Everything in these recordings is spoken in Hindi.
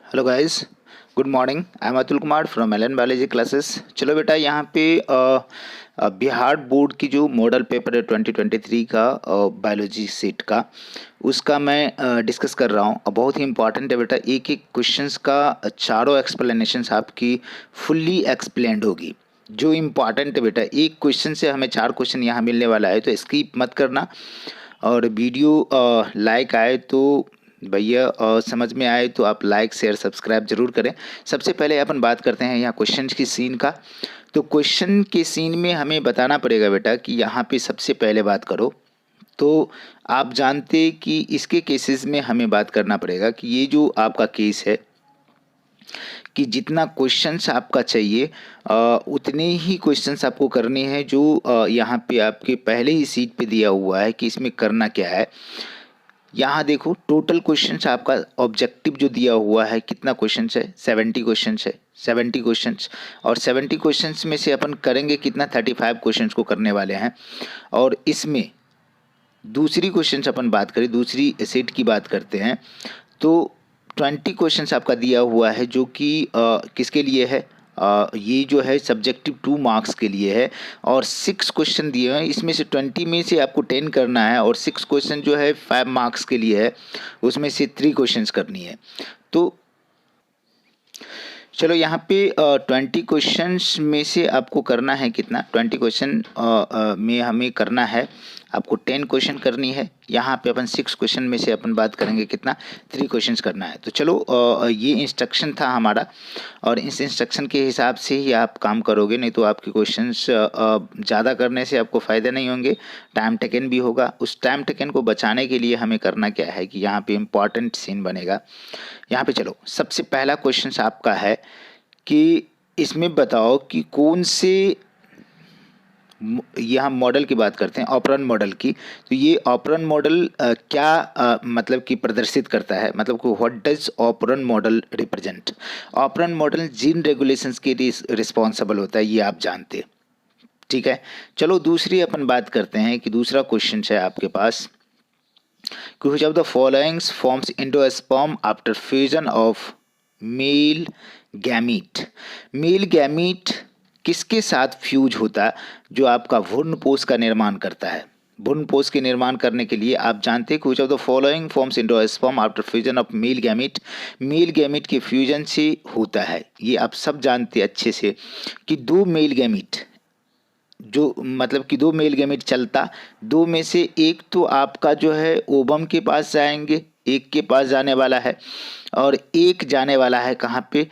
Hello guys, good morning. I am Atul Kumar from L N biology classes. चलो बेटा, यहाँ पे बिहार बोर्ड की जो मॉडल पेपर है 2023 का बायोलॉजी सेट का, उसका मैं डिस्कस कर रहा हूँ। बहुत ही इंपॉर्टेंट है बेटा। एक एक क्वेश्चंस का चारों एक्सप्लेनेशंस आपकी फुल्ली एक्सप्लेंड होगी। जो इम्पॉर्टेंट है बेटा, एक क्वेश्चन से हमें 4 क्वेश्चन यहाँ मिलने वाला है, तो स्किप मत करना। और वीडियो लाइक आए तो भैया, और समझ में आए तो आप लाइक शेयर सब्सक्राइब जरूर करें। सबसे पहले अपन बात करते हैं यहाँ क्वेश्चन की सीन का। तो क्वेश्चन के सीन में हमें बताना पड़ेगा बेटा कि यहाँ पे सबसे पहले बात करो तो आप जानते कि इसके केसेस में हमें बात करना पड़ेगा कि ये जो आपका केस है कि जितना क्वेश्चंस आपका चाहिए उतने ही क्वेश्चंस आपको करने हैं जो यहाँ पे आपके पहले ही सीट पे दिया हुआ है कि इसमें करना क्या है। यहाँ देखो, टोटल क्वेश्चंस आपका ऑब्जेक्टिव जो दिया हुआ है, कितना क्वेश्चंस है, 70 क्वेश्चंस है। 70 क्वेश्चंस, और 70 क्वेश्चंस में से अपन करेंगे कितना, 35 क्वेश्चंस को करने वाले हैं। और इसमें दूसरी क्वेश्चंस अपन बात करें, दूसरी सेट की बात करते हैं तो 20 क्वेश्चंस आपका दिया हुआ है जो कि किसके लिए है, ये जो है सब्जेक्टिव 2 मार्क्स के लिए है। और 6 क्वेश्चन दिए हैं, इसमें से 20 में से आपको 10 करना है, और 6 क्वेश्चन जो है 5 मार्क्स के लिए है, उसमें से 3 क्वेश्चंस करनी है। तो चलो यहाँ पे 20 क्वेश्चंस में से आपको करना है कितना, 20 क्वेश्चन में हमें करना है, आपको 10 क्वेश्चन करनी है। यहाँ पे अपन 6 क्वेश्चन में से अपन बात करेंगे कितना, 3 क्वेश्चंस करना है। तो चलो ये इंस्ट्रक्शन था हमारा, और इस इंस्ट्रक्शन के हिसाब से ही आप काम करोगे, नहीं तो आपके क्वेश्चंस ज़्यादा करने से आपको फ़ायदा नहीं होंगे, टाइम टेकन भी होगा। उस टाइम टेकन को बचाने के लिए हमें करना क्या है कि यहाँ पे इम्पॉर्टेंट सीन बनेगा। यहाँ पे चलो, सबसे पहला क्वेश्चन आपका है कि इसमें बताओ कि कौन से, यहाँ मॉडल की बात करते हैं, ऑपरन मॉडल की। तो ये ऑपरन मॉडल क्या मतलब कि प्रदर्शित करता है, मतलब कि what does operant model represent. Operant model gene regulations के लिए रिस्पॉन्सिबल होता है, ये आप जानते हैं, ठीक है। चलो दूसरी अपन बात करते हैं कि दूसरा क्वेश्चन है आपके पास, which of the following forms endosperm after fusion of male gamete। Male gamete किसके साथ फ्यूज होता है, जो आपका भ्रूणपोष का निर्माण करता है। भ्रूणपोष के निर्माण करने के लिए आप जानते हैं कि which of the following forms endosperm after fusion of male gamete। Male gamete के फ्यूजन से होता है, ये आप सब जानते हैं अच्छे से कि दो मेल गैमीट, जो मतलब कि दो मेल गैमेट चलता, दो में से एक तो आपका जो है ओवम के पास जाएंगे, एक के पास जाने वाला है, और एक जाने वाला है कहाँ पे,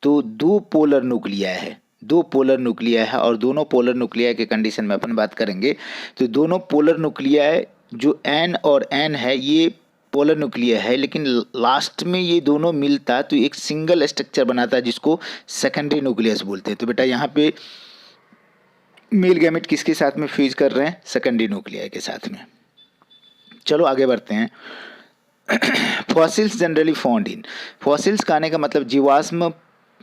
तो दो पोलर न्यूक्लिया है, दो पोलर न्यूक्लिया है। और दोनों पोलर न्यूक्लिया के कंडीशन में अपन बात करेंगे तो दोनों पोलर न्यूक्लिया है, जो एन और एन है, ये पोलर न्यूक्लिया है, लेकिन लास्ट में ये दोनों मिलता तो एक सिंगल स्ट्रक्चर बनाता है जिसको सेकेंडरी न्यूक्लियस बोलते हैं। तो बेटा यहाँ पे मेल गैमेट किसके साथ में फ्यूज कर रहे हैं, सेकेंडरी न्यूक्लियाई के साथ में। चलो आगे बढ़ते हैं। Fossils generally found in, fossils कहने का मतलब जीवाश्म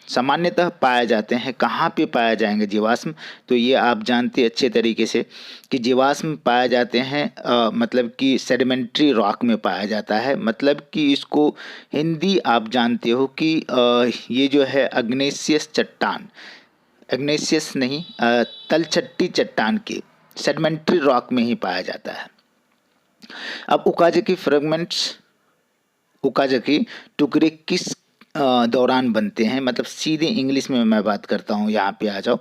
सामान्यतः पाए जाते हैं, कहाँ पे पाए जाएंगे जीवाश्म, तो ये आप जानते हैं अच्छे तरीके से कि जीवाश्म पाए जाते हैं मतलब कि सेडिमेंट्री रॉक में पाया जाता है। मतलब कि इसको हिंदी आप जानते हो कि ये जो है अग्नेशियस चट्टान, एग्नेशियस नहीं, तलछट्टी चट्टान के सेडिमेंट्री रॉक में ही पाया जाता है। अब उकाज़की फ्रेगमेंट्स, उकाज़की टुकड़े किस दौरान बनते हैं, मतलब सीधे इंग्लिश में मैं बात करता हूँ, यहाँ पे आ जाओ।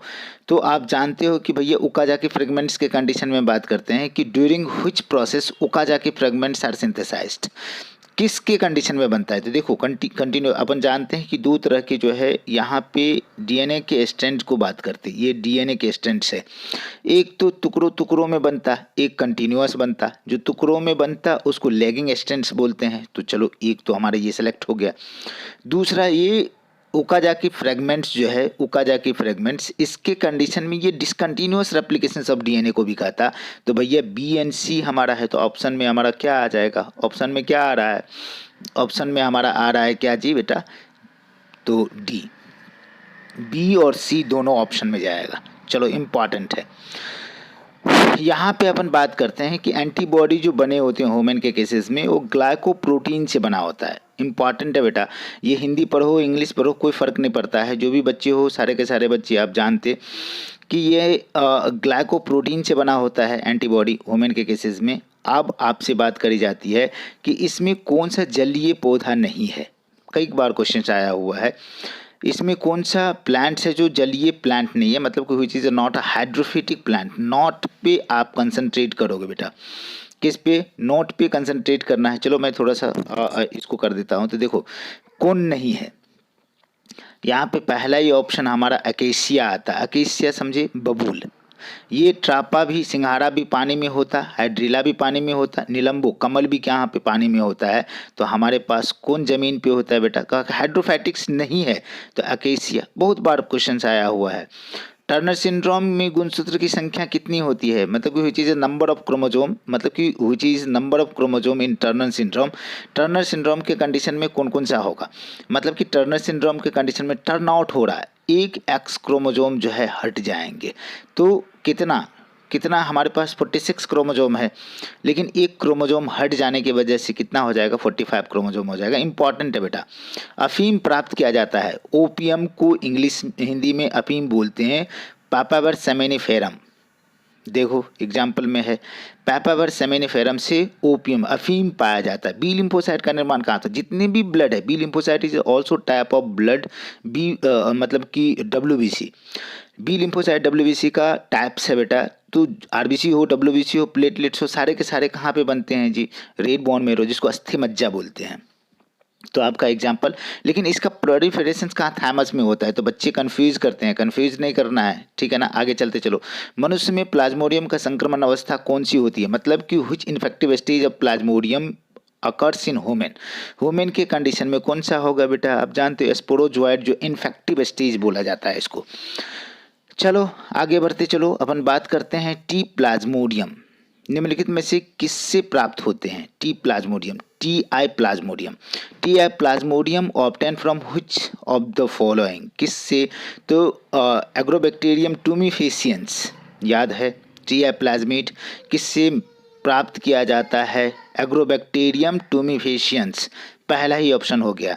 तो आप जानते हो कि भैया उकाज़की फ्रेगमेंट्स के कंडीशन में बात करते हैं कि during which process Okazaki fragments are synthesised, किसके कंडीशन में बनता है। तो देखो कंटिन्यू अपन जानते हैं कि दो तरह के जो है यहाँ पे डीएनए के स्ट्रैंड को बात करते हैं, ये डीएनए के स्ट्रैंड्स है। एक तो टुकड़ों टुकड़ों में बनता, एक कंटिन्यूअस बनता। जो टुकड़ों में बनता उसको लैगिंग स्ट्रैंड्स बोलते हैं। तो चलो एक तो हमारा ये सेलेक्ट हो गया। दूसरा ये ओकाज़की फ्रेगमेंट्स जो है, ओकाज़की फ्रेगमेंट्स, इसके कंडीशन में ये डिसकंटिन्यूअस रेप्लिकेशंस ऑफ डीएनए को भी कहता। तो भैया बी एंड सी हमारा है, तो ऑप्शन में हमारा क्या आ जाएगा, ऑप्शन में क्या आ रहा है, ऑप्शन में हमारा आ रहा है क्या जी बेटा, तो डी, बी और सी दोनों ऑप्शन में जाएगा। चलो इम्पॉर्टेंट है। यहाँ पे अपन बात करते हैं कि एंटीबॉडी जो बने होते हैं ह्यूमन के केसेस में वो ग्लाइकोप्रोटीन से बना होता है। इंपॉर्टेंट है बेटा, ये हिंदी पढ़ो इंग्लिश पढ़ो कोई फ़र्क नहीं पड़ता है, जो भी बच्चे हो सारे के सारे बच्चे आप जानते कि ये ग्लाइकोप्रोटीन से बना होता है एंटीबॉडी ह्यूमन के केसेस में। अब आपसे बात करी जाती है कि इसमें कौन सा जलीय पौधा नहीं है। कई बार क्वेश्चन आया हुआ है, इसमें कौन सा प्लांट्स है जो जलीय प्लांट नहीं है, मतलब कोई चीज़ नॉट अ हाइड्रोफिटिक प्लांट। नॉट पे आप कंसंट्रेट करोगे बेटा, किस पे, नोट पे कंसंट्रेट करना है। चलो मैं थोड़ा सा इसको कर देता हूँ। तो देखो कौन नहीं है, यहाँ पे पहला ही ऑप्शन हमारा अकेशिया आता है। अकेशिया समझे, बबूल। ये ट्रापा भी, सिंघाड़ा भी पानी में होता, हाइड्रिला भी पानी में होता, नीलंबू कमल भी यहाँ पे पानी में होता है। तो हमारे पास कौन जमीन पे होता है बेटा, हाइड्रोफैटिक्स नहीं है तो अकेशिया। बहुत बार क्वेश्चन आया हुआ है। टर्नर सिंड्रोम में गुणसूत्र की संख्या कितनी होती है, मतलब कि which is number of chromosome, मतलब कि which is number of chromosome in Turner syndrome. Turner syndrome के कंडीशन में कौन कौन सा होगा, मतलब कि टर्नर सिंड्रोम के कंडीशन में टर्न आउट हो रहा है, एक एक्स क्रोमोजोम जो है हट जाएंगे। तो कितना कितना हमारे पास 46 क्रोमोजोम है, लेकिन एक क्रोमोजोम हट जाने की वजह से कितना हो जाएगा, 45 क्रोमोजोम हो जाएगा। इंपॉर्टेंट है बेटा। अफीम प्राप्त किया जाता है, ओपियम को इंग्लिश हिंदी में अफीम बोलते हैं, पापावर सेमेनिफेरम। देखो एग्जाम्पल में है, पैपावर सेमेनिफेरम से ओपियम अफीम पाया जाता है। बी लिम्फोसाइट का निर्माण कहाँ था, जितने भी ब्लड है, B lymphocyte is also type of blood, B मतलब कि WBC, बी लिम्फोसाइट WBC का टाइप्स है बेटा। तो RBC हो, WBC हो, प्लेटलेट्स हो, सारे के सारे कहाँ पे बनते हैं जी, रेड बोन मेरो, जिसको अस्थि मज्जा बोलते हैं। तो आपका एग्जाम्पल, लेकिन इसका प्रोलिफरेशन कहाँ, थैमस में होता है। तो बच्चे कंफ्यूज करते हैं, कंफ्यूज नहीं करना है, ठीक है ना। आगे चलते चलो। मनुष्य में प्लाज्मोडियम का संक्रमण अवस्था कौन सी होती है, मतलब कि which infective stage of Plasmodium occurs in human. Human के कंडीशन में कौन सा होगा बेटा, आप जानते हो स्पोरोजोइड जो इन्फेक्टिव स्टेज बोला जाता है इसको। चलो आगे बढ़ते चलो, अपन बात करते हैं टी प्लाज्मोडियम निम्नलिखित में से किससे प्राप्त होते हैं। T Plasmodium, TI Plasmodium, TI Plasmodium obtain from which of the following, किससे, तो एग्रोबैक्टीरियम टूमीफेसियंस, याद है TI प्लाज्मिड किससे प्राप्त किया जाता है, एग्रोबैक्टीरियम टूमीफेसियंस, पहला ही ऑप्शन हो गया।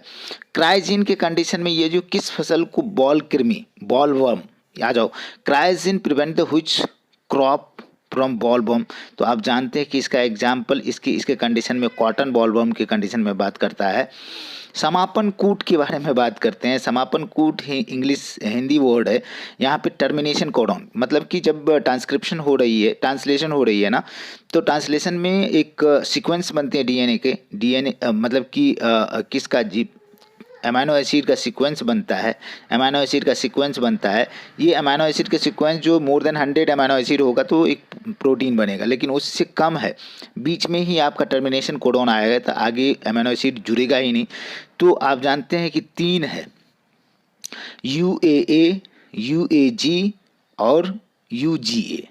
क्राइजीन के कंडीशन में ये जो किस फसल को, बॉल कृमि, बॉल वर्म, आ जाओ, cry gene prevent the which crop from bollworm. तो आप जानते हैं कि इसका एग्जाम्पल इसके कंडीशन में कॉटन बॉल बॉम के कंडीशन में बात करता है। समापन कूट के बारे में बात करते हैं। समापन कूट ही इंग्लिश हिंदी वर्ड है, यहाँ पे टर्मिनेशन कोडॉन, मतलब कि जब ट्रांसक्रिप्शन हो रही है, ट्रांसलेशन हो रही है ना, तो ट्रांसलेशन में एक सीक्वेंस बनते हैं DNA के, DNA मतलब कि किसका जी, अमीनो एसिड का सीक्वेंस बनता है, अमीनो एसिड का सीक्वेंस बनता है। ये अमीनो एसिड का सीक्वेंस जो मोर देन 100 अमीनो एसिड होगा तो एक प्रोटीन बनेगा, लेकिन उससे कम है, बीच में ही आपका टर्मिनेशन कोडॉन आएगा, तो आगे अमीनो एसिड जुड़ेगा ही नहीं। तो आप जानते हैं कि 3 है, UAA, UAG और UGA,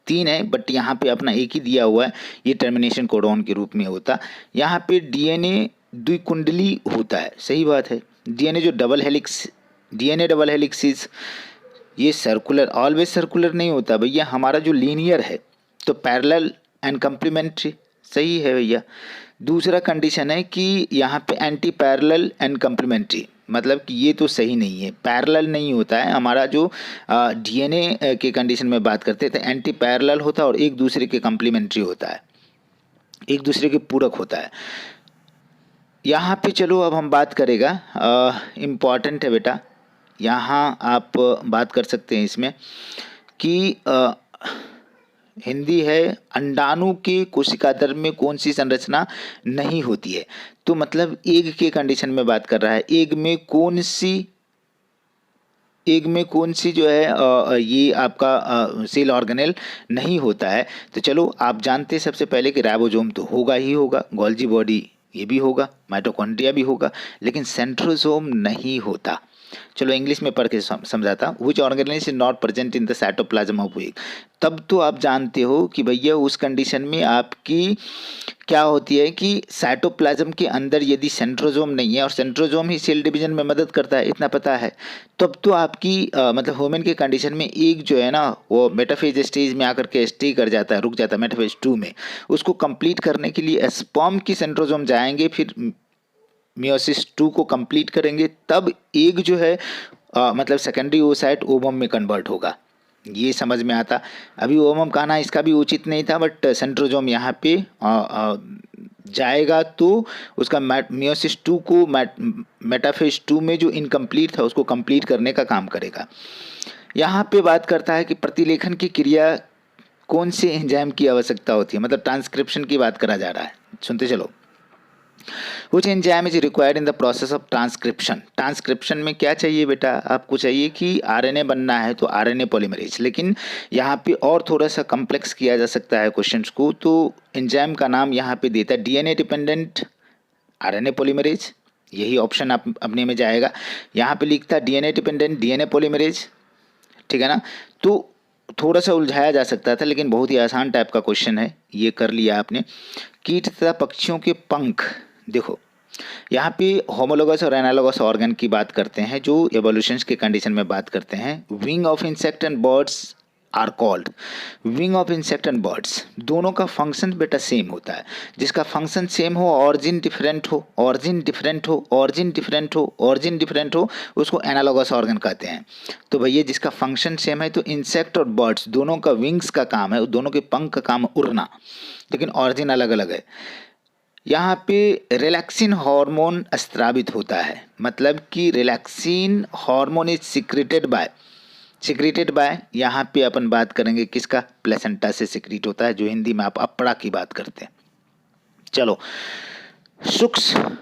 3 है, बट यहाँ पे अपना एक ही दिया हुआ है, ये टर्मिनेशन कोडॉन के रूप में होता। यहाँ पे DNA द्विकुंडली होता है, सही बात है। DNA जो double helix, DNA double helix ये सर्कुलर, ऑलवेज सर्कुलर नहीं होता भैया, हमारा जो लीनियर है तो पैरेलल एंड कम्प्लीमेंट्री, सही है भैया। दूसरा कंडीशन है कि यहाँ पे एंटी पैरेलल एंड कम्प्लीमेंट्री, मतलब कि ये तो सही नहीं है, पैरेलल नहीं होता है हमारा जो DNA के कंडीशन में बात करते थे, एंटी पैरेलल होता है और एक दूसरे के कम्प्लीमेंट्री होता है, एक दूसरे के पूरक होता है। यहाँ पे चलो अब हम बात करेगा, इम्पॉर्टेंट है बेटा, यहाँ आप बात कर सकते हैं इसमें कि हिंदी है, अंडाणु के कोशिका द्रव्य में कौन सी संरचना नहीं होती है। तो मतलब एग के कंडीशन में बात कर रहा है, एग में कौन सी जो है ये आपका सेल ऑर्गेनेल नहीं होता है। तो चलो आप जानते हैं सबसे पहले कि राइबोसोम तो होगा ही होगा, गोल्जी बॉडी ये भी होगा, माइटोकॉन्ड्रिया भी होगा, लेकिन सेंट्रोसोम नहीं होता। चलो इंग्लिश में पढ़ के समझाता हूँ। Which organelle is not present in the cytoplasm of egg. तब तो आप जानते हो कि भैया उस कंडीशन में आपकी क्या होती है कि साइटोप्लाज्म के अंदर यदि सेंट्रोजोम नहीं है, और सेंट्रोजोम ही सेल डिवीजन में मदद करता है, इतना पता है, तब तो आपकी मतलब ह्यूमन के कंडीशन में एक जो है ना वो मेटाफेज स्टेज में आकर के स्टे कर जाता है, रुक जाता है मेटाफेज 2 में। उसको कंप्लीट करने के लिए स्पर्म की सेंट्रोजोम जाएंगे, फिर मियोसिस 2 को कंप्लीट करेंगे, तब एक जो है मतलब सेकेंडरी ओसाइट ओवम में कन्वर्ट होगा। ये समझ में आता। अभी ओवम कहना इसका भी उचित नहीं था, बट सेंट्रोजोम यहाँ पे जाएगा तो उसका मियोसिस 2 को मेटाफेज 2 में जो इनकम्प्लीट था उसको कंप्लीट करने का काम करेगा। यहाँ पे बात करता है कि प्रतिलेखन की क्रिया कौन से एंजाइम की आवश्यकता होती है, मतलब ट्रांसक्रिप्शन की बात करा जा रहा है। सुनते चलो। Which enzyme is required in the process of transcription? Transcription में क्या चाहिए बेटा, आपको चाहिए कि आरएनए बनना है तो आरएनए पॉलीमरेज। लेकिन यहाँ पे और थोड़ा सा कम्प्लेक्स किया जा सकता है क्वेश्चंस को, तो एंजाइम का नाम यहाँ पे देता है डीएनए डिपेंडेंट आरएनए पॉलीमरेज। यही ऑप्शन आप अपने में जाएगा। यहाँ पे लिखता है डीएनए डिपेंडेंट डीएनए पॉलीमरेज, ठीक है ना। तो थोड़ा सा उलझाया जा सकता था, लेकिन बहुत ही आसान टाइप का क्वेश्चन है, ये कर लिया आपने। कीट तथा पक्षियों के पंख, देखो यहाँ पे होमोलोगस और एनालोगस ऑर्गन की बात करते हैं, जो एवोल्यूशंस के कंडीशन में बात करते हैं। Wing of insect and birds are called, wing of insect and birds, दोनों का फंक्शन बेटा सेम होता है। जिसका फंक्शन सेम हो, ऑरिजिन डिफरेंट हो, ऑरिजिन डिफरेंट हो, ऑरिजिन डिफरेंट हो, ऑरिजिन डिफरेंट हो, उसको एनालोगस ऑर्गन कहते हैं। तो भैया जिसका फंक्शन सेम है, तो इंसेक्ट और बर्ड्स दोनों का विंग्स का काम है, दोनों के पंख का काम उड़ना, लेकिन ऑरिजिन अलग अलग है। यहाँ पे रिलैक्सिन हार्मोन स्त्रावित होता है, मतलब कि relaxin hormone is secreted by यहाँ पे अपन बात करेंगे किसका, प्लेसेंटा से सिक्रीट होता है, जो हिंदी में आप अपड़ा की बात करते हैं। चलो, सूक्ष्म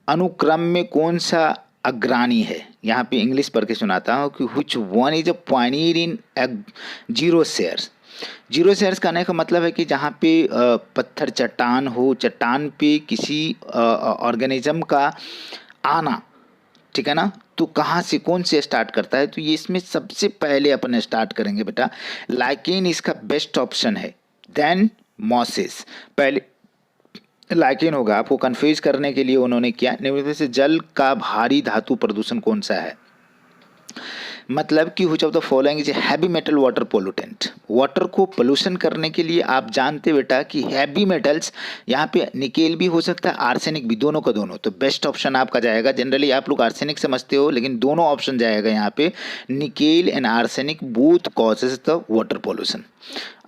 अनुक्रम में कौन सा अग्रणी है, यहाँ पे इंग्लिश पढ़ के सुनाता हूँ कि which one is a Pioneer in zero shares. Zero shares कहने का मतलब है कि जहाँ पे पत्थर चट्टान हो, चट्टान पे किसी ऑर्गेनिज्म का आना, ठीक है ना, तो कहाँ से कौन से स्टार्ट करता है, तो ये इसमें सबसे पहले अपन स्टार्ट करेंगे बेटा लाइकेन, इसका बेस्ट ऑप्शन है। देन मॉसेस, पहले लाइकेन होगा। आपको कंफ्यूज करने के लिए उन्होंने किया, निम्न में से जल का भारी धातु प्रदूषण कौन सा है, मतलब कि which of the following is heavy metal water pollutant. Water को पोल्यूशन करने के लिए आप जानते बेटा कि हैवी मेटल्स, यहाँ पे निकेल भी हो सकता है, आर्सेनिक भी, दोनों का दोनों। तो बेस्ट ऑप्शन आपका जाएगा, जनरली आप लोग आर्सेनिक समझते हो, लेकिन दोनों ऑप्शन जाएगा यहाँ पे, nickel and arsenic both causes the water pollution.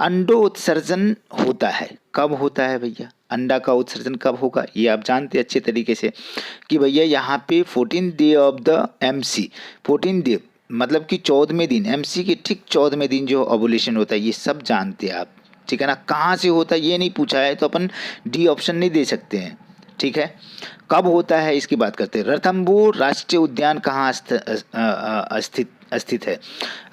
अंडो उत्सर्जन होता है, कब होता है भैया, अंडा का उत्सर्जन कब होगा, ये आप जानते हैं अच्छे तरीके से कि भैया यहाँ पे 14 day of the MC, 14 day मतलब कि 14वें दिन, MC के ठीक 14वें दिन जो ओवुलेशन होता है, ये सब जानते हैं आप, ठीक है ना। कहाँ से होता है ये नहीं पूछा है, तो अपन डी ऑप्शन नहीं दे सकते हैं, ठीक है। कब होता है इसकी बात करते हैं। रणथंभौर राष्ट्रीय उद्यान कहाँ स्थित है।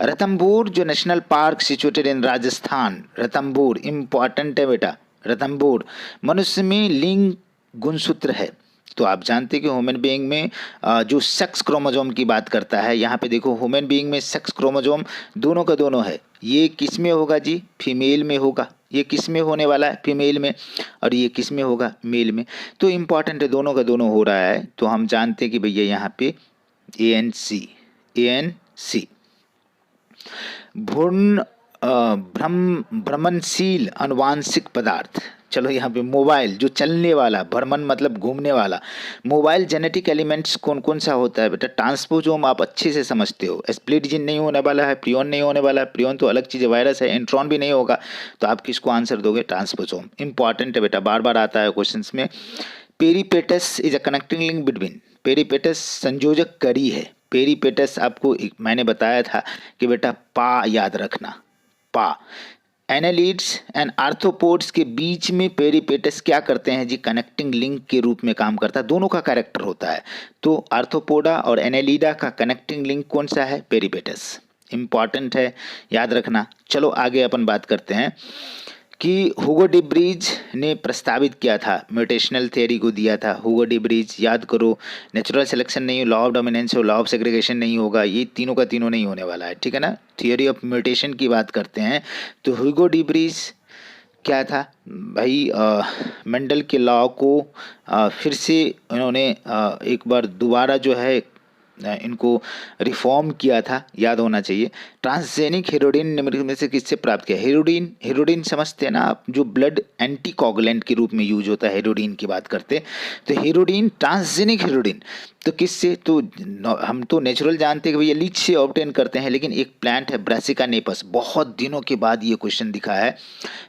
रणथंभौर जो national park situated in Rajasthan, Ranthambore important है बेटा। रणथंभौर मनुष्य में लिंग गुणसूत्र है, तो आप जानते हैं कि ह्यूमन बीइंग में जो सेक्स क्रोमोजोम की बात करता है, यहाँ पे देखो ह्यूमन बीइंग में सेक्स क्रोमोजोम दोनों का दोनों है। ये किस में होगा जी, फीमेल में होगा। ये किस में होने वाला है, फीमेल में, और ये किस में होगा, मेल में। तो इम्पॉर्टेंट है, दोनों का दोनों हो रहा है। तो हम जानते हैं कि भैया यहाँ पे ANC भ्रूण भ्रमणशील अनुवांशिक पदार्थ। चलो यहाँ पे मोबाइल जो चलने वाला, भ्रमण मतलब घूमने वाला, मोबाइल जेनेटिक एलिमेंट्स कौन कौन सा होता है बेटा। ट्रांसपोजोम आप अच्छे से समझते हो, स्प्लिट जीन नहीं होने वाला है, प्रियोन नहीं होने वाला है, प्रियोन तो अलग चीज़ है, वायरस है, इंट्रॉन भी नहीं होगा, तो आप किसको आंसर दोगे, ट्रांसपोजोम। इंपॉर्टेंट है बेटा, बार बार आता है क्वेश्चन में। Peripatus is a connecting link between, peripatus संयोजक कड़ी है। पेरीपेटस आपको मैंने बताया था कि बेटा पा याद रखना, पा। एनालिड्स एंड आर्थ्रोपोड्स के बीच में पेरीपेटस क्या करते हैं जी, कनेक्टिंग लिंक के रूप में काम करता है, दोनों का कैरेक्टर होता है। तो आर्थ्रोपोडा और एनालिडा का कनेक्टिंग लिंक कौन सा है, पेरीपेटस। इंपॉर्टेंट है, याद रखना। चलो आगे अपन बात करते हैं कि हुगो डिब्रीज ने प्रस्तावित किया था, म्यूटेशनल थियरी को दिया था हुगो डिब्रीज, याद करो। नेचुरल सिलेक्शन नहीं, लॉ ऑफ डोमिनेंस और लॉ ऑफ सेग्रीगेशन नहीं होगा, ये तीनों का तीनों नहीं होने वाला है, ठीक है ना। थियरी ऑफ म्यूटेशन की बात करते हैं तो हुगो डिब्रीज क्या था भाई, मेंडल के लॉ को फिर से इन्होंने एक बार दोबारा जो है इनको रिफॉर्म किया था, याद होना चाहिए। ट्रांसजेनिक हेरोडिन निम्नलिखित में से किससे प्राप्त किया? हेरोडिन, हेरोडिन समझते हैं ना आप, जो ब्लड एंटीकोगुलेंट के रूप में यूज होता है, हेरोडिन की बात करते हैं तो हेरोडिन, ट्रांसजेनिक हेरोडिन तो किससे, तो हम तो नेचुरल जानते हैं कि भैया लीच से ऑब्टेन करते हैं, लेकिन एक प्लांट है ब्रासिका नेपस, बहुत दिनों के बाद ये क्वेश्चन दिखा है।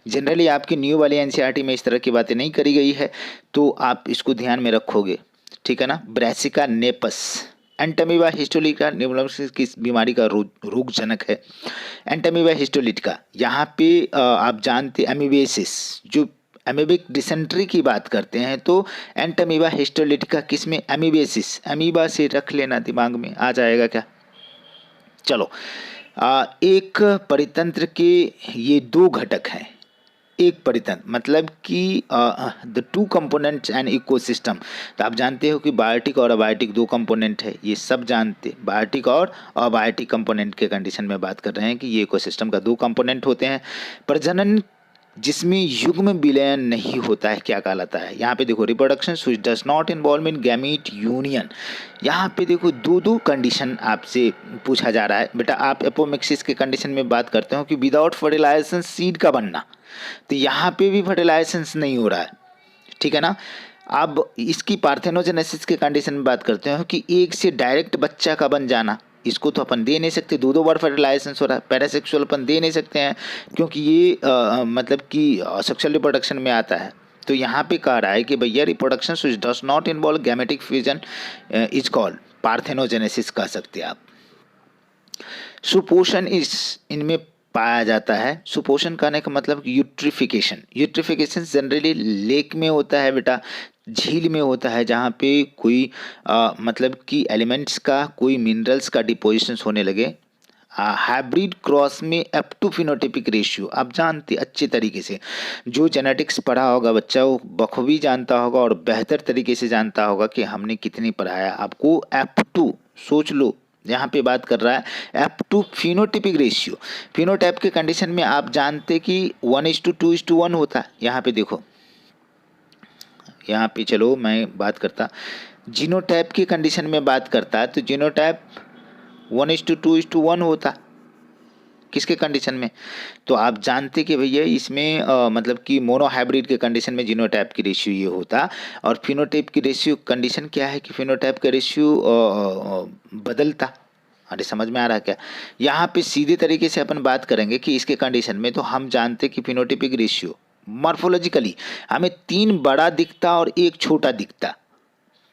जनरली आपकी न्यू वाले एनसीईआरटी में इस तरह की बातें नहीं करी गई है, तो आप इसको ध्यान में रखोगे, ठीक है ना। ब्रासिका नेपस, एंटमीबा हिस्टोलिका निम्नलिखित किस बीमारी का रोगजनक है? एंटमीबा हिस्टोलिटिका, यहाँ पे आप जानते एमीबियासिस, जो एमीबिक डिसेंट्री की बात करते हैं तो एंटमीबा हिस्टोलिटिका किस में? एमीबियासिस, अमीबा से रख लेना, दिमाग में आ जाएगा क्या। चलो, एक परितंत्र के ये दो घटक हैं, एक परितंत्र मतलब कि the two components and ecosystem. तो आप जानते हो कि बायोटिक और अबायोटिक दो कंपोनेंट है, ये सब जानते, बायोटिक और अबायोटिक कंपोनेंट के कंडीशन में बात कर रहे हैं कि ये इकोसिस्टम का दो कंपोनेंट होते हैं। प्रजनन जिसमें युग्म विलयन नहीं होता है क्या कहलाता है? यहाँ पे देखो, reproduction which does not involve in gamete union. यहाँ पे देखो दो दो कंडीशन आपसे पूछा जा रहा है बेटा। आप एपोमिक्सिस के कंडीशन में बात करते हो कि विदाउट फर्टिलाइजेशन सीड का बनना, तो यहाँ पे भी फर्टिलाइजेशन नहीं हो रहा है, ठीक है ना। अब इसकी पार्थेनोजेनेसिस के कंडीशन में बात करते हो कि एक से डायरेक्ट बच्चा का बन जाना, इसको तो अपन दे नहीं सकते, दो बार फर्टिलाइजेशन हो रहा है। पैरासेक्सुअल अपन दे नहीं सकते हैं क्योंकि ये मतलब कि सेक्सुअल रिप्रोडक्शन में आता है। तो यहाँ पे कह रहा है कि भैया reproduction which does not involve gametic fusion is called parthenogenesis, कह सकते हैं आप। सुपोषण इनमें पाया जाता है। सुपोषण कहने का मतलब यूट्रिफिकेशन, यूट्रिफिकेशन जनरली लेक में होता है बेटा, झील में होता है, जहाँ पे कोई मतलब कि एलिमेंट्स का, कोई मिनरल्स का डिपोजिशन होने लगे। हाइब्रिड क्रॉस में एप टू फिनोटिपिक रेशियो आप जानते अच्छे तरीके से, जो जेनेटिक्स पढ़ा होगा बच्चा वो बखूबी जानता होगा और बेहतर तरीके से जानता होगा कि हमने कितनी पढ़ाया आपको। एप टू सोच लो, यहाँ पे बात कर रहा है F two phenotypic ratio. Phenotype के कंडीशन में आप जानते कि 1:2:1 होता है। यहाँ पे देखो, यहाँ पे चलो मैं बात करता जीनोटाइप की कंडीशन में बात करता, तो जीनोटाइप 1:2:1 होता। किसके कंडीशन में? तो आप जानते कि भैया इसमें मतलब कि मोनोहाइब्रिड के कंडीशन में जीनोटाइप की रेशियो ये होता, और फिनोटाइप की रेशियो कंडीशन क्या है कि फिनोटाइप का रेशियो बदलता। अरे समझ में आ रहा है क्या? यहाँ पे सीधे तरीके से अपन बात करेंगे कि इसके कंडीशन में, तो हम जानते कि फिनोटाइपिक रेशियो मॉर्फोलॉजिकली हमें 3 बड़ा दिखता और 1 छोटा दिखता।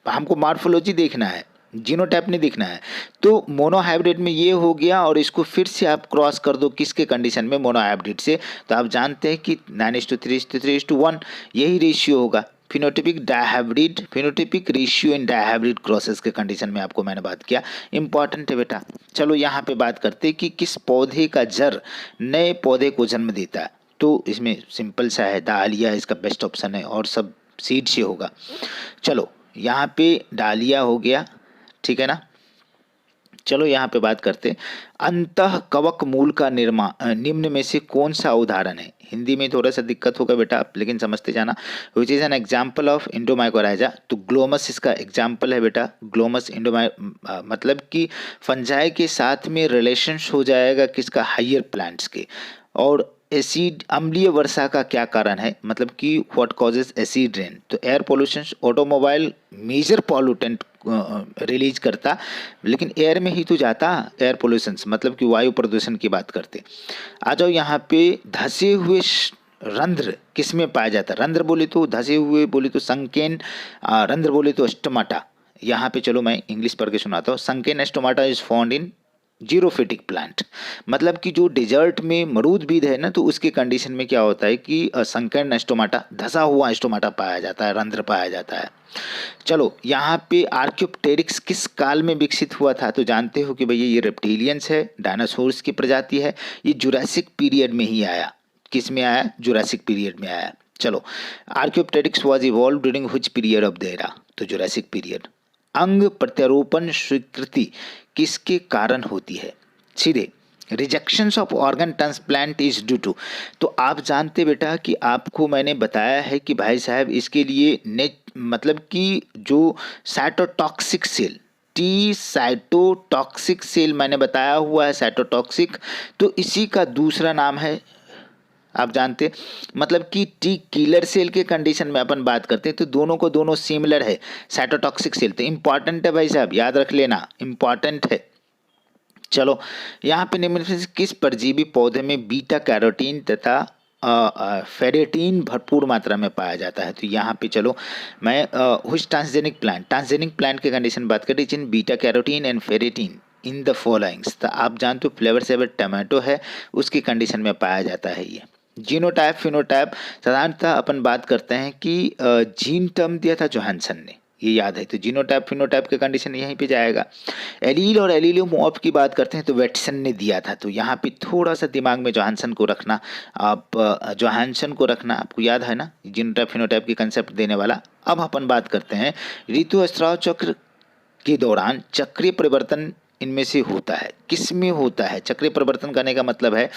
हमको मॉर्फोलॉजी देखना है, जीनोटाइप नहीं देखना है। तो मोनोहाइब्रिड में ये हो गया, और इसको फिर से आप क्रॉस कर दो किसके कंडीशन में? मोनोहाइब्रिड से। तो आप जानते हैं कि 9:3:3:1 यही रेशियो होगा। Phenotypic dihybrid, phenotypic ratio in dihybrid crosses के कंडीशन में आपको मैंने बात किया, इंपॉर्टेंट है बेटा। चलो यहाँ पे बात करते हैं कि किस पौधे का जड़ नए पौधे को जन्म देता है। तो इसमें सिंपल सा है, डालिया इसका बेस्ट ऑप्शन है, और सब सीड से होगा। चलो यहाँ पे डालिया हो गया, ठीक है ना। चलो यहाँ पे बात करते, अंतः कवक मूल का निर्माण निम्न में से कौन सा उदाहरण है? हिंदी में थोड़ा सा दिक्कत होगा बेटा, लेकिन समझते जाना। Which is an example of endomycorrhiza, तो ग्लोमस इसका एग्जाम्पल है बेटा। ग्लोमस मतलब कि फंजाई के साथ में रिलेशन हो जाएगा किसका? हायर प्लांट्स के। और एसिड अम्लीय वर्षा का क्या कारण है? मतलब कि व्हाट कॉजेज एसिड रेन? तो air pollution, automobile major pollutant release करता, लेकिन एयर में ही तो जाता एयर पोल्यूशन, मतलब कि वायु प्रदूषण की बात करते। आ जाओ यहाँ पे, धसे हुए रंध्र किस में पाया जाता? रंध्र बोले तो धसे हुए, बोले तो संकेन, रंध्र बोले तो स्टोमाटा। यहाँ पे चलो मैं इंग्लिश पढ़ के सुनाता हूँ। Sunken stomata is found in xerophytic plant, मतलब कि जो डेजर्ट में मरूदबीद है ना, तो उसके कंडीशन में क्या होता है कि संकीर्ण स्टोमाटा, धसा हुआ स्टोमाटा पाया जाता है, रंध्र पाया जाता है। चलो यहाँ पे आर्क्योप्टेरिक्स किस काल में विकसित हुआ था? तो जानते हो कि भैया ये रेप्टिलियंस है, डायनासोर्स की प्रजाति है, ये जुरासिक पीरियड में ही आया। किस में आया, जुरासिक पीरियड में आया। चलो, Archaeopteryx was evolve during which period of the era, तो जुरासिक पीरियड। अंग प्रत्यारोपण स्वीकृति किसके कारण होती है, सीधे rejections of organ transplant is due to. तो आप जानते बेटा कि आपको मैंने बताया है कि भाई साहब इसके लिए मतलब कि जो cytotoxic cell, T cytotoxic cell मैंने बताया हुआ है, साइटोटॉक्सिक, तो इसी का दूसरा नाम है, आप जानते, मतलब कि टी किलर सेल के कंडीशन में अपन बात करते हैं तो दोनों को दोनों सिमिलर है, साइटोटॉक्सिक सेल। तो इंपॉर्टेंट है भाई साहब, याद रख लेना, इंपॉर्टेंट है। चलो, यहाँ पे निम्न में से किस परजीवी पौधे में बीटा कैरोटीन तथा फेरेटीन भरपूर मात्रा में पाया जाता है, तो यहाँ पे चलो मैं हुच ट्रांसजेनिक प्लांट के कंडीशन बात करें, जिन beta carotene and ferritin in the followings, तो आप जानते हो फ्लेवर सेवर टमाटो है, उसकी कंडीशन में पाया जाता है ये। जीनोटाइप फिनोटाइप, साधारणतः अपन बात करते हैं कि जीन टर्म दिया था जोहानसन ने, ये याद है, तो जीनोटाइप फिनोटाइप के कंडीशन यहीं पे जाएगा। एलील और एलीलियोमॉर्फ की बात करते हैं तो वेटसन ने दिया था, तो यहाँ पे थोड़ा सा दिमाग में जोहानसन को रखना, आप जोहानसन को रखना, आपको याद है ना जीनोटाइप फिनोटाइप की कंसेप्ट देने वाला। अब अपन बात करते हैं ऋतुस्राव चक्र के दौरान चक्रीय परिवर्तन इनमें से होता है, किस में होता है चक्रीय परिवर्तन, करने का मतलब है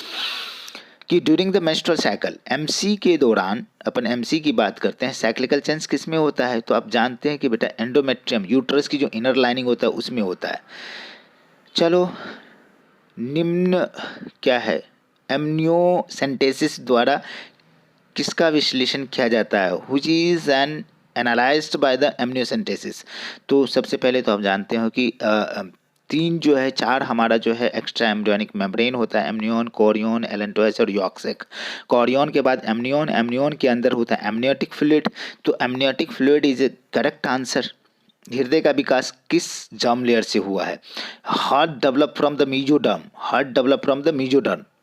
कि during the menstrual cycle, MC के दौरान, अपन एमसी की बात करते हैं, साइक्लिकल चेंज किस में होता है, तो आप जानते हैं कि बेटा एंडोमेट्रियम, यूट्रस की जो इनर लाइनिंग होता है उसमें होता है। चलो, निम्न क्या है, एमनियोसेंटेसिस द्वारा किसका विश्लेषण किया जाता है, which is an analysed by the amniocentesis. तो सबसे पहले तो आप जानते हो कि तीन जो है, चार हमारा जो है एक्स्ट्रा एम्ब्रियोनिक मेम्ब्रेन होता है, एमनियोन, कोरियोन, एलेंटोइस और यॉक्सेक। कोरियोन के बाद एमनियोन, एमनियोन के अंदर होता है एमनियोटिक फ्लूइड, तो amniotic fluid is A correct answer. हृदय का विकास किस जर्म लेयर से हुआ है, heart develop from the mesoderm, heart develop from the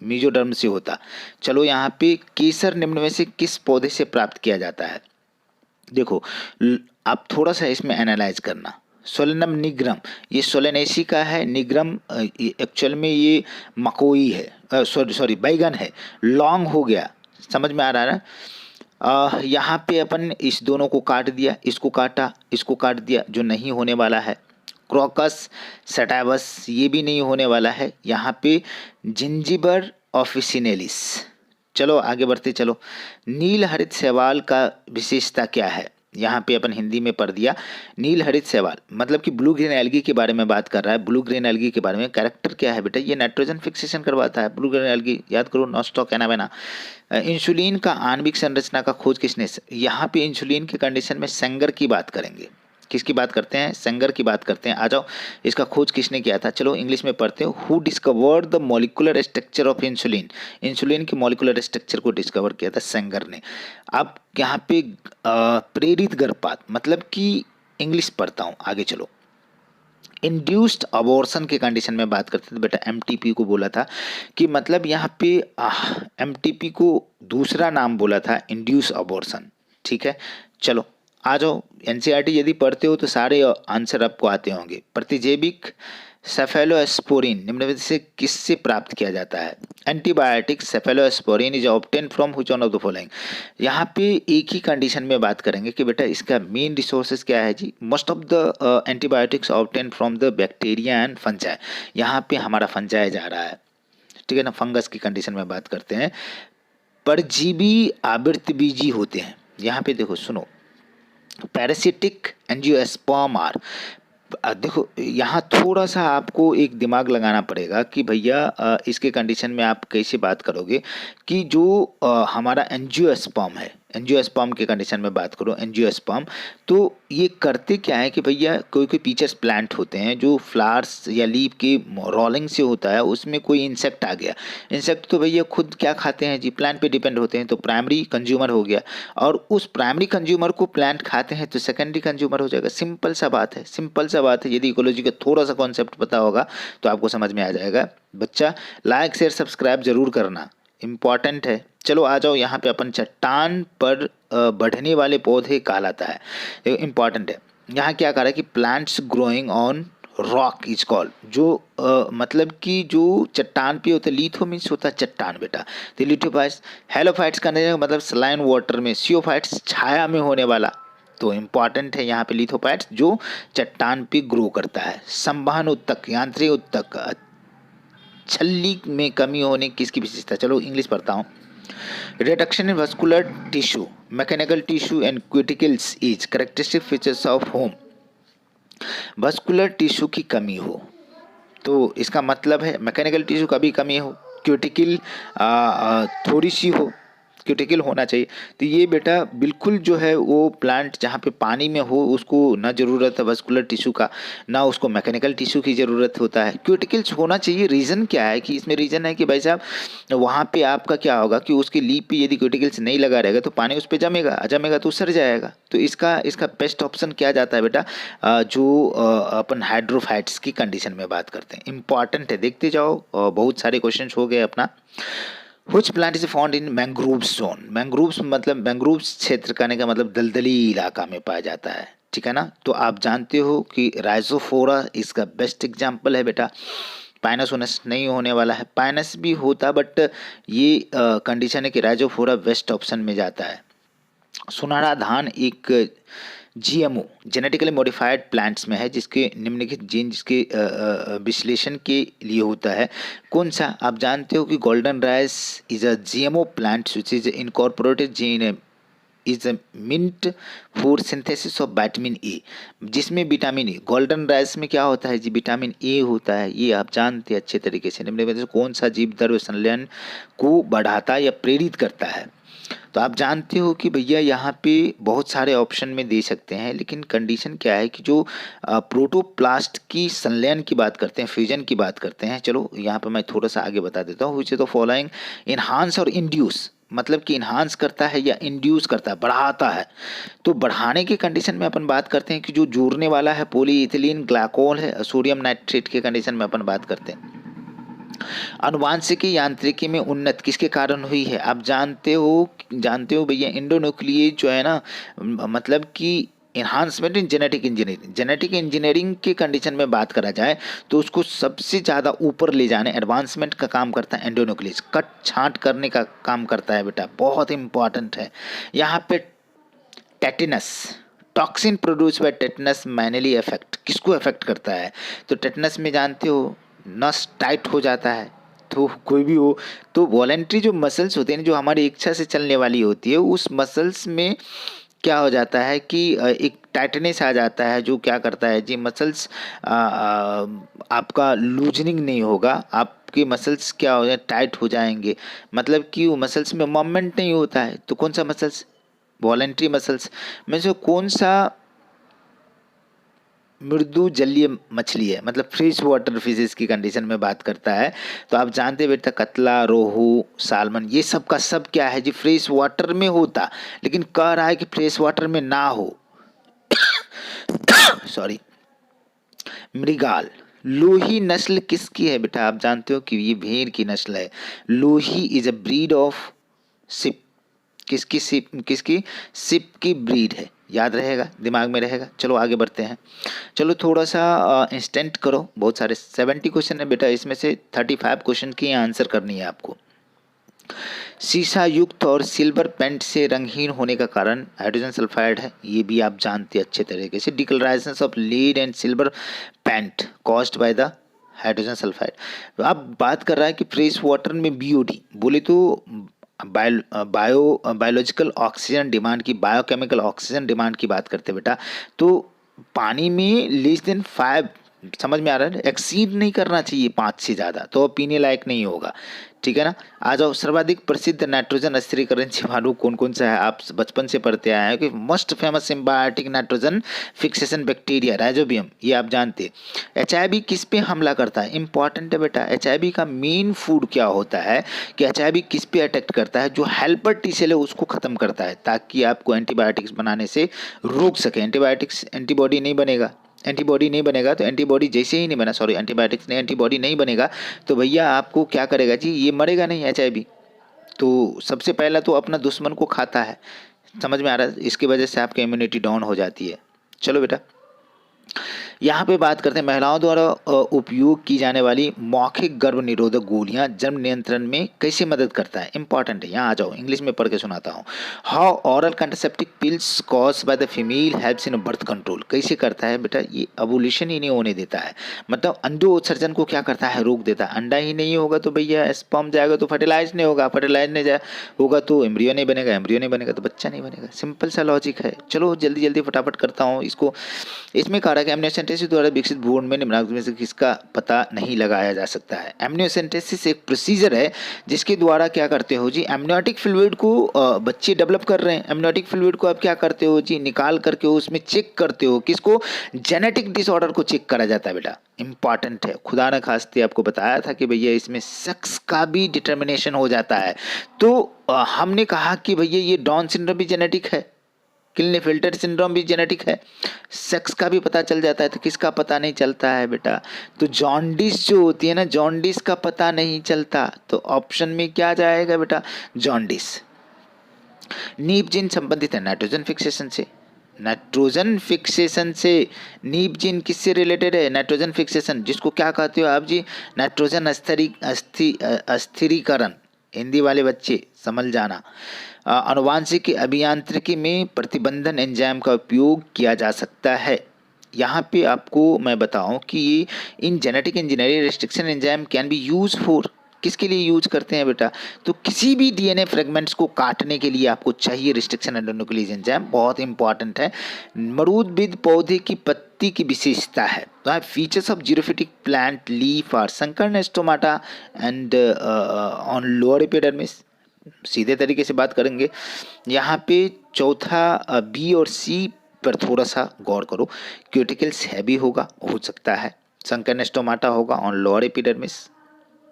mesoderm से होता। चलो, यहाँ पे केसर निम्न में से किस पौधे से प्राप्त किया जाता है, देखो आप थोड़ा सा इसमें एनालाइज करना। सोलेनम निग्रम, ये सोलेनेसी का है, निग्रम एक्चुअल में ये मकोई है, सॉरी बैगन है, लॉन्ग हो गया, समझ में आ रहा है ना। यहाँ पे अपन इस दोनों को काट दिया, इसको काटा, इसको काट दिया, जो नहीं होने वाला है। क्रोकस सटाइवस, ये भी नहीं होने वाला है। यहाँ पे जिंजिबर ऑफिसिनेलिस। चलो आगे बढ़ते चलो। नील हरित शैवाल का विशेषता क्या है, यहाँ पे अपन हिंदी में पढ़ दिया। नील हरित शैवाल मतलब कि ब्लू ग्रीन एल्गी के बारे में बात कर रहा है। ब्लू ग्रीन एल्गी के बारे में कैरेक्टर क्या है बेटा, ये नाइट्रोजन फिक्सेशन करवाता है। ब्लू ग्रीन एल्गी याद करो, नॉस्टॉक एनावेना। इंसुलिन का आणविक संरचना का खोज किसने, यहाँ पे इंसुलिन के कंडीशन में सेंगर की बात करेंगे। किसकी बात करते हैं, सेंगर की बात करते हैं। आ जाओ, इसका खोज किसने किया था, चलो इंग्लिश में पढ़ते हो। Who discovered the molecular structure of insulin, insulin के मॉलिक्यूलर स्ट्रक्चर को डिस्कवर किया था सेंगर ने। अब यहाँ पे प्रेरित गर्भपात मतलब कि इंग्लिश पढ़ता हूँ, आगे चलो। इंड्यूस्ड अबॉर्शन के कंडीशन में बात करते थे बेटा, एमटीपी को बोला था कि मतलब यहाँ पे एमटीपी को दूसरा नाम बोला था इंड्यूस अबॉर्शन। ठीक है, चलो आ जाओ। एनसीईआरटी यदि पढ़ते हो तो सारे आंसर आपको आते होंगे। प्रतिजैविक सेफेलोस्पोरिन निम्न में से किससे प्राप्त किया जाता है, antibiotic cephalosporin is obtain from which one of the following. यहाँ पे एक ही कंडीशन में बात करेंगे कि बेटा इसका मेन रिसोर्सेज क्या है जी। Most of the antibiotics obtain from the bacteria and fungi, यहाँ पे हमारा फंजाई जा रहा है, ठीक है ना। फंगस की कंडीशन में बात करते हैं। परजीवी आवृतबीजी होते हैं, यहाँ पे देखो सुनो, पैरासिटिक एंजियोस्पर्म आर। देखो यहाँ थोड़ा सा आपको एक दिमाग लगाना पड़ेगा कि भैया इसके कंडीशन में आप कैसे बात करोगे कि जो हमारा एंजियोस्पर्म है, एंजियोस्पर्म के कंडीशन में बात करो, एंजियोस्पर्म तो ये करते क्या है कि भैया कोई कोई पीचर्स प्लांट होते हैं जो फ्लावर्स या लीफ की रोलिंग से होता है, उसमें कोई इंसेक्ट आ गया। इंसेक्ट तो भैया खुद क्या खाते हैं जी, प्लांट पे डिपेंड होते हैं, तो प्राइमरी कंज्यूमर हो गया, और उस प्राइमरी कंज्यूमर को प्लांट खाते हैं तो सेकेंडरी कंज्यूमर हो जाएगा। सिंपल सा बात है, सिंपल सा बात है। यदि इकोलॉजी का थोड़ा सा कॉन्सेप्ट पता होगा तो आपको समझ में आ जाएगा। बच्चा लाइक शेयर सब्सक्राइब जरूर करना, इम्पॉर्टेंट है। चलो आ जाओ, यहाँ पे अपन चट्टान पर बढ़ने वाले पौधे कहलाता है, इम्पॉर्टेंट है। यहाँ क्या कह रहा है कि plants growing on rock is called, जो मतलब कि जो चट्टान पे होता है, लिथो मीन्स होता है चट्टान बेटा, तो लिथोफाइट्स। हेलोफाइट्स का मतलब सलाइन वाटर में, सियोफाइट्स छाया में होने वाला, तो इम्पॉर्टेंट है यहाँ पे लिथोफाइट्स जो चट्टान पे ग्रो करता है। संवहन उत्तक, यांत्रिक उत्तक, छल्ली में कमी होने किसकी विशेषता, चलो इंग्लिश पढ़ता हूँ। Reduction in vascular tissue, mechanical tissue and cuticles is characteristic features of home. Vascular tissue की कमी हो तो इसका मतलब है मैकेनिकल टिश्यू का भी कमी हो, क्यूटिकल थोड़ी सी हो, क्यूटिकल होना चाहिए। तो ये बेटा बिल्कुल जो है वो प्लांट जहाँ पे पानी में हो उसको ना ज़रूरत है वस्कुलर टिश्यू का, ना उसको मैकेनिकल टिश्यू की ज़रूरत होता है, क्यूटिकल्स होना चाहिए। रीज़न क्या है कि इसमें रीज़न है कि भाई साहब वहाँ पे आपका क्या होगा कि उसकी लीफ पे यदि क्यूटिकल्स नहीं लगा रहेगा तो पानी उस पर जमेगा तो सड़ जाएगा। तो इसका बेस्ट ऑप्शन क्या जाता है बेटा, जो अपन हाइड्रोफाइट्स की कंडीशन में बात करते हैं, इंपॉर्टेंट है, देखते जाओ। बहुत सारे क्वेश्चन हो गए अपना। Which plant is found in mangrove zone? Mangroves मतलब मैंग्रोव्स क्षेत्र कहने का मतलब दलदली इलाका में पाया जाता है, ठीक है ना। तो आप जानते हो कि राइजोफोरा इसका बेस्ट एग्जाम्पल है बेटा। पाइनस ओनस नहीं होने वाला है, पाइनस भी होता बट ये कंडीशन है कि राइजोफोरा बेस्ट ऑप्शन में जाता है। सुनहरा धान एक जीएमओ जेनेटिकली मॉडिफाइड प्लांट्स में है जिसके निम्नलिखित जीन जिसके विश्लेषण के लिए होता है। कौन सा, आप जानते हो कि golden rice is a GMO plant which is incorporated gene is meant for synthesis of vitamin A, जिसमें विटामिन ए, गोल्डन राइस में क्या होता है जी, विटामिन ए होता है, ये आप जानते हैं अच्छे तरीके से। निम्नलिखित में से कौन सा जीव द्रव्य संलयन को बढ़ाता या प्रेरित करता है। तो आप जानते हो कि भैया यहाँ पे बहुत सारे ऑप्शन में दे सकते हैं, लेकिन कंडीशन क्या है कि जो प्रोटोप्लास्ट की संलयन की बात करते हैं, फ्यूजन की बात करते हैं, चलो यहाँ पे मैं थोड़ा सा आगे बता देता हूँ। Which is the following enhance और इंड्यूस, मतलब कि इन्हांस करता है या इंड्यूस करता है, बढ़ाता है। तो बढ़ाने की कंडीशन में अपन बात करते हैं कि जो जोड़ने वाला है पॉलीइथिलीन ग्लाइकोल है, सोडियम नाइट्रेट के कंडीशन में अपन बात करते हैं। आनुवांशिकी यांत्रिकी में उन्नत किसके कारण हुई है, आप जानते हो भैया, इंडोन्यूक्लियेज जो है ना, मतलब कि इन्हांसमेंट इन जेनेटिक इंजीनियरिंग के कंडीशन में बात करा जाए तो उसको सबसे ज़्यादा ऊपर ले जाने, एडवांसमेंट का काम करता है एंडोन्यूक्लियस, कट छांट करने का काम करता है बेटा, बहुत इंपॉर्टेंट है। यहाँ पे tetanus, toxin produce by tetanus mainly effect किसको इफेक्ट करता है, तो टेटनस में जानते हो नस टाइट हो जाता है। तो कोई भी हो तो वॉलेंट्री जो मसल्स होते हैं जो हमारी इच्छा से चलने वाली होती है उस मसल्स में क्या हो जाता है कि एक टाइटनेस आ जाता है, जो क्या करता है जी, मसल्स आपका लूजनिंग नहीं होगा, आपके मसल्स क्या हो जाए, टाइट हो जाएंगे, मतलब कि वो मसल्स में मूवमेंट नहीं होता है। तो कौन सा मसल्स, वॉलेंट्री मसल्स में से कौन सा मृदु जलीय मछली है, मतलब फ्रेश वाटर फिशेस की कंडीशन में बात करता है। तो आप जानते बेटा कतला, रोहू, सालमन, ये सब का सब क्या है जी, फ्रेश वाटर में होता, लेकिन कह रहा है कि फ्रेश वाटर में ना हो। सॉरी। मृगाल, लोही नस्ल किसकी है बेटा, आप जानते हो कि ये भेड़ की नस्ल है। Lohi is a breed of sheep, किसकी सिप की ब्रीड है, याद रहेगा, दिमाग में रहेगा। चलो आगे बढ़ते हैं, चलो थोड़ा सा इंस्टेंट करो, बहुत सारे 70 क्वेश्चन है बेटा, इसमें से 35 क्वेश्चन की आंसर करनी है आपको। शीशा युक्त और सिल्वर पेंट से रंगहीन होने का कारण हाइड्रोजन सल्फाइड है, ये भी आप जानते हैं अच्छे तरीके से। Decolourisation of lead and silver paint caused by the hydrogen sulphide. अब बात कर रहा है कि फ्रेश वाटर में बीओडी बोले तो बायोलॉजिकल ऑक्सीजन डिमांड की, बायोकेमिकल ऑक्सीजन डिमांड की बात करते हैं बेटा। तो पानी में लेस देन 5, समझ में आ रहा है, एक्सीड नहीं करना चाहिए 5 से ज़्यादा, तो पीने लायक नहीं होगा, ठीक है ना। आ जाओ, सर्वाधिक प्रसिद्ध नाइट्रोजन स्थिरीकरण जीवाणु कौन कौन सा है, आप बचपन से पढ़ते आए हैं कि most famous symbiotic nitrogen fixation bacteria rhizobium, ये आप जानते हैं। HIV किस पे हमला करता है, इंपॉर्टेंट है बेटा। HIV का मेन फूड क्या होता है कि HIV किस पे अटैक करता है, जो हेल्पर टी सेल है उसको खत्म करता है, ताकि आपको एंटीबायोटिक्स बनाने से रोक सके। एंटीबॉडी नहीं बनेगा तो एंटीबॉडी जैसे ही नहीं बना, सॉरी एंटीबायोटिक्स ने एंटीबॉडी नहीं बनेगा तो भैया आपको क्या करेगा जी, ये मरेगा नहीं HIV। तो सबसे पहला तो अपना दुश्मन को खाता है, समझ में आ रहा है, इसकी वजह से आपकी इम्यूनिटी डाउन हो जाती है। चलो बेटा, यहाँ पे बात करते हैं महिलाओं द्वारा उपयोग की जाने वाली मौखिक गर्भ निरोधक गोलियां जन्म नियंत्रण में कैसे मदद करता है। इंपॉर्टेंट है, यहाँ आ जाओ, इंग्लिश में पढ़ के सुनाता हूँ। How oral contraceptive pills cause by the female helps in birth control. कैसे करता है बेटा, ये ओवुलेशन ही नहीं होने देता है, मतलब अंडो उत्सर्जन को क्या करता है, रोक देता है। अंडा ही नहीं होगा तो भैया स्पर्म जाएगा तो फर्टिलाइज नहीं होगा, फर्टिलाइज नहीं होगा तो एम्ब्रियो नहीं बनेगा, एम्ब्रियो नहीं बनेगा तो बच्चा नहीं बनेगा। सिंपल सा लॉजिक है। चलो जल्दी जल्दी फटाफट करता हूँ इसको। इसमें कहा रहा है कि एमनियोसेंटेसिस द्वारा विकसित भ्रूण में निम्नलिखित में से किसका पता नहीं लगाया जा सकता है। एमनियोसेंटेसिस एक प्रोसीजर है जिसके द्वारा क्या करते हो जी, एमनियोटिक फ्लूइड को बच्चे डेवलप कर रहे हैं, एमनियोटिक फ्लूइड को आप क्या करते हो जी, निकाल करके उसमें चेक करते हो, किसको, जेनेटिक डिसऑर्डर को चेक करा जाता है बेटा। इंपॉर्टेंट है, खुदा न खास्ते आपको बताया था कि भैया इसमें सेक्स का भी डिटर्मिनेशन हो जाता है। तो हमने कहा कि भैया ये डाउन सिंड्रोम भी जेनेटिक है, क्लिनेफेल्टर सिंड्रोम भी जेनेटिक है, सेक्स का भी पता चल जाता है। तो किसका पता नहीं चलता है बेटा, तो जॉन्डिस जो होती है ना, जॉन्डिस का पता नहीं चलता। तो ऑप्शन में क्या जाएगा बेटा, जॉन्डिस। नीप जीन संबंधित है नाइट्रोजन फिक्सेशन से, नाइट्रोजन फिक्सेशन से। नीप जीन किससे रिलेटेड है, नाइट्रोजन फिक्सेशन, जिसको क्या कहते हो आप जी, नाइट्रोजन अस्थिरीकरण। हिंदी वाले बच्चे समझ जाना। आनुवांशिक अभियांत्रिकी में प्रतिबंधन एंजाइम का उपयोग किया जा सकता है। यहाँ पे आपको मैं बताऊं कि ये in genetic engineering restriction enzyme can be use for, किसके लिए यूज करते हैं बेटा, तो किसी भी डीएनए फ्रेगमेंट्स को काटने के लिए आपको चाहिए रिस्ट्रिक्शन एंडोन्यूक्लियस एंजाइम, बहुत इंपॉर्टेंट है। मरूदबिद पौधे की पत्ती की विशेषता है, features of xerophytic plant leaf are sunken stomata and on lower epidermis. सीधे तरीके से बात करेंगे यहाँ पे, चौथा बी और सी पर थोड़ा सा गौर करो। क्यूटिकल्स हैवी होगा, हो सकता है, संकर्ण स्टोमाटा होगा ऑन लोअर एपिडर्मिस,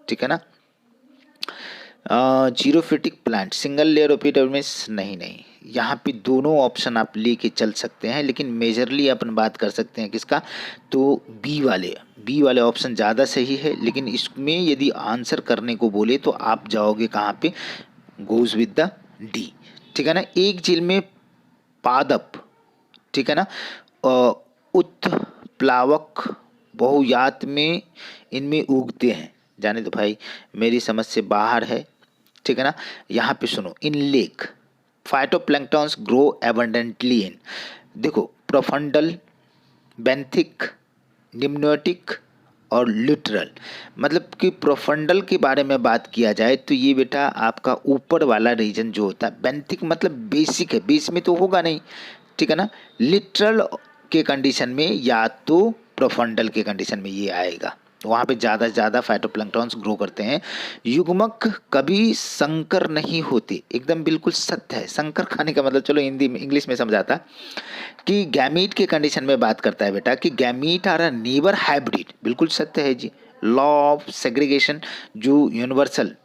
ठीक है ना। Xerophytic plant single layer epidermis, नहीं, यहाँ पे दोनों ऑप्शन आप लेके चल सकते हैं, लेकिन मेजरली अपन बात कर सकते हैं किसका, तो बी वाले ऑप्शन ज़्यादा सही है। लेकिन इसमें यदि आंसर करने को बोले तो आप जाओगे कहाँ पे, गोज विद द डी, ठीक है ना। एक झील में पादप, ठीक है ना, उत्प्लावक बहुयात में इनमें उगते हैं। जाने तो भाई मेरी समझ से बाहर है, ठीक है ना। यहाँ पे सुनो, इन लेक फाइटोप्लैंक्टन्स ग्रो एबंडेंटली इन, देखो प्रोफंडल, बेंथिक, निम्नोटिक और लिटरल। मतलब कि प्रोफंडल के बारे में बात किया जाए तो ये बेटा आपका ऊपर वाला रीजन जो होता है, बेंथिक मतलब बेसिक है, बेस में तो होगा नहीं, ठीक है ना। लिटरल के कंडीशन में या तो प्रोफंडल के कंडीशन में ये आएगा, वहाँ पे ज़्यादा से ज़्यादा फाइटोप्लैंक्टन्स ग्रो करते हैं। युग्मक कभी संकर नहीं होते, एकदम बिल्कुल सत्य है। संकर खाने का मतलब चलो हिंदी में इंग्लिश में समझाता कि गैमीट के कंडीशन में बात करता है बेटा कि gamete are a never hybrid, बिल्कुल सत्य है जी। लॉ ऑफ सेग्रीगेशन जो यूनिवर्सल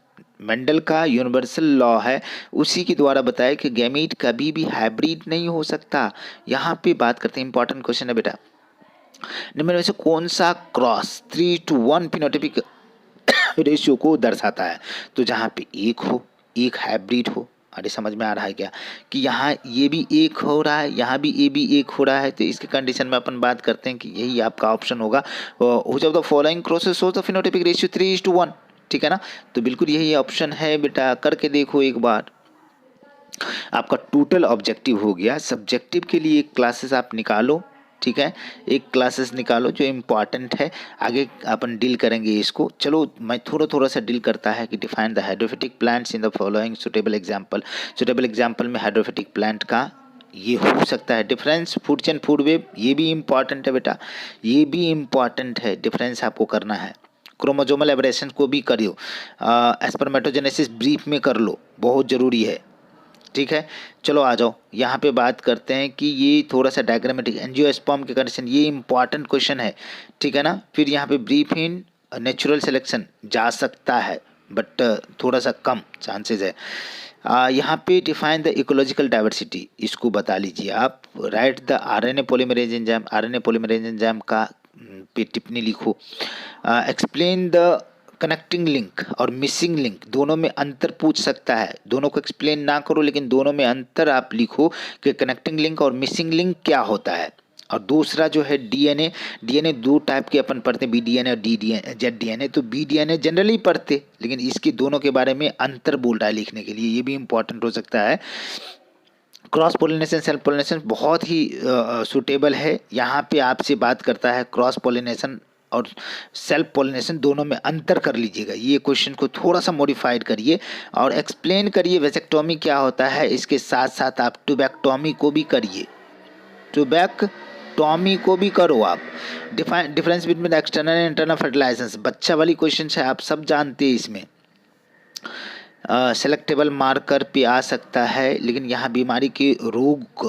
मेंडल का यूनिवर्सल लॉ है, उसी के द्वारा बताया कि गैमीट कभी भी हाइब्रिड नहीं हो सकता। यहाँ पे बात करते हैं, इंपॉर्टेंट क्वेश्चन है बेटा, निम्न में से कौन सा क्रॉस 3:1 फिनोटाइपिक रेशियो को दर्शाता है। तो जहाँ पे एक हो, एक हाइब्रिड हो, अरे समझ में आ रहा है क्या कि यहाँ ये भी एक हो रहा है, यहाँ भी ये भी एक हो रहा है, तो इसके कंडीशन में अपन बात करते हैं कि यही आपका ऑप्शन होगा। हो जब द फॉलोइंग क्रॉसेस हो तो फिनोटाइपिक रेशियो 3:1, ठीक है ना। तो बिल्कुल यही ऑप्शन है बेटा, करके देखो एक बार। आपका टोटल ऑब्जेक्टिव हो गया। सब्जेक्टिव के लिए एक क्लासेस आप निकालो, ठीक है, एक क्लासेस निकालो जो इम्पॉर्टेंट है, आगे अपन डील करेंगे इसको। चलो मैं थोड़ा सा डील करता है कि define the hydrophytic plants in the following suitable example. Suitable example में हाइड्रोफिटिक प्लांट का ये हो सकता है difference, food chain, food web, ये भी इम्पॉर्टेंट है बेटा, ये भी इम्पॉर्टेंट है, डिफरेंस आपको करना है। क्रोमोजोमल एब्रेशन को भी करियो, स्पर्मेटोजेनेसिस ब्रीफ में कर लो, बहुत ज़रूरी है, ठीक है। चलो आ जाओ, यहाँ पे बात करते हैं कि ये थोड़ा सा डायग्रामेटिक एंजियोस्पर्म के कंडीशन, ये इंपॉर्टेंट क्वेश्चन है, ठीक है ना। फिर यहाँ पे ब्रीफ इन नेचुरल सिलेक्शन जा सकता है बट थोड़ा सा कम चांसेस है। यहाँ पे डिफाइन द इकोलॉजिकल डाइवर्सिटी, इसको बता लीजिए आप। Right the RNA polymerase enzyme, RNA polymerase enzyme का पे टिप्पणी लिखो। एक्सप्लेन द कनेक्टिंग लिंक और मिसिंग लिंक, दोनों में अंतर पूछ सकता है, दोनों को एक्सप्लेन ना करो लेकिन दोनों में अंतर आप लिखो कि कनेक्टिंग लिंक और मिसिंग लिंक क्या होता है। और दूसरा जो है डीएनए, डीएनए दो टाइप के अपन पढ़ते हैं, बी डीएनए और डी डीएनए, जेड डीएनए। तो बी डीएनए जनरली पढ़ते, लेकिन इसके दोनों के बारे में अंतर बोल रहा है लिखने के लिए, ये भी इंपॉर्टेंट हो सकता है। क्रॉस पोलिनेशन सेल्फ पोलिनेशन बहुत ही सूटेबल है। यहाँ पे आपसे बात करता है क्रॉस पोलिनेशन और सेल्फ पोलिनेशन दोनों में अंतर कर लीजिएगा। ये क्वेश्चन को थोड़ा सा मॉडिफाइड करिए और एक्सप्लेन करिए वेसेक्टोमी क्या होता है। इसके साथ साथ आप ट्यूबैक्टोमी को भी करिए, ट्यूबैक्टोमी को भी करो आप। Difference between external and internal fertilisation बच्चा वाली क्वेश्चन है, आप सब जानते हैं। इसमें सेलेक्टेबल मार्कर पे आ सकता है, लेकिन यहाँ बीमारी के रोग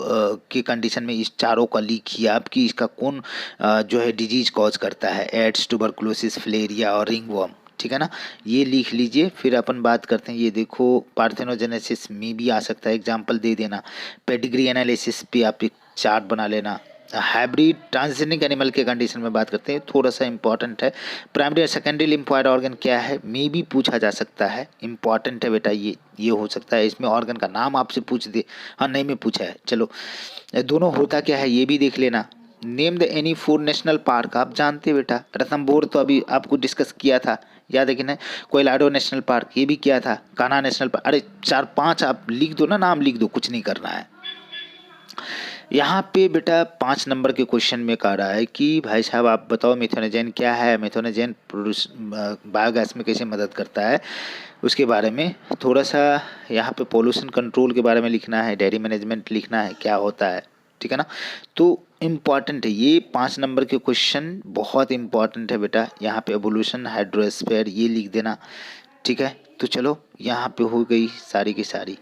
की कंडीशन में इस चारों का लिख किया आपकी, इसका कौन जो है डिजीज कॉज करता है, एड्स, ट्यूबरकुलोसिस, फिलेरिया और रिंगवर्म, ठीक है ना, ये लिख लीजिए। फिर अपन बात करते हैं, ये देखो पार्थेनोजेनेसिस में भी आ सकता है, एग्जाम्पल दे देना। पेडिग्री एनालिसिस पे आप एक चार्ट बना लेना। हाइब्रिड ट्रांसजेनिक एनिमल के कंडीशन में बात करते हैं, थोड़ा सा इंपॉर्टेंट है। प्राइमरी और सेकेंडरी लिम्फॉइड ऑर्गन क्या है, में भी पूछा जा सकता है, इंपॉर्टेंट है बेटा। ये हो सकता है इसमें ऑर्गन का नाम आपसे पूछ दे, हाँ नहीं में पूछा है, चलो दोनों होता क्या है ये भी देख लेना। Name the any 4 national park, आप जानते हैं बेटा, रणथंभौर तो अभी आपको डिस्कस किया था, याद है कि नहीं। कोयलाडो नेशनल पार्क ये भी किया था, कान्हा नेशनल पार्क, अरे 4-5 आप लिख दो ना, नाम लिख दो, कुछ नहीं करना है। यहाँ पे बेटा 5 नंबर के क्वेश्चन में कह रहा है कि भाई साहब आप बताओ मिथेनोजेन क्या है, मिथेनोजेन प्रोड्यूस बायोगैस में कैसे मदद करता है, उसके बारे में थोड़ा सा यहाँ पे पोल्यूशन कंट्रोल के बारे में लिखना है, डेयरी मैनेजमेंट लिखना है क्या होता है, ठीक है ना। तो इम्पॉर्टेंट है ये 5 नंबर के क्वेश्चन, बहुत इम्पॉर्टेंट है बेटा। यहाँ पे एवोल्यूशन, हाइड्रोस्फीयर ये लिख देना, ठीक है। तो चलो यहाँ पे हो गई सारी की सारी।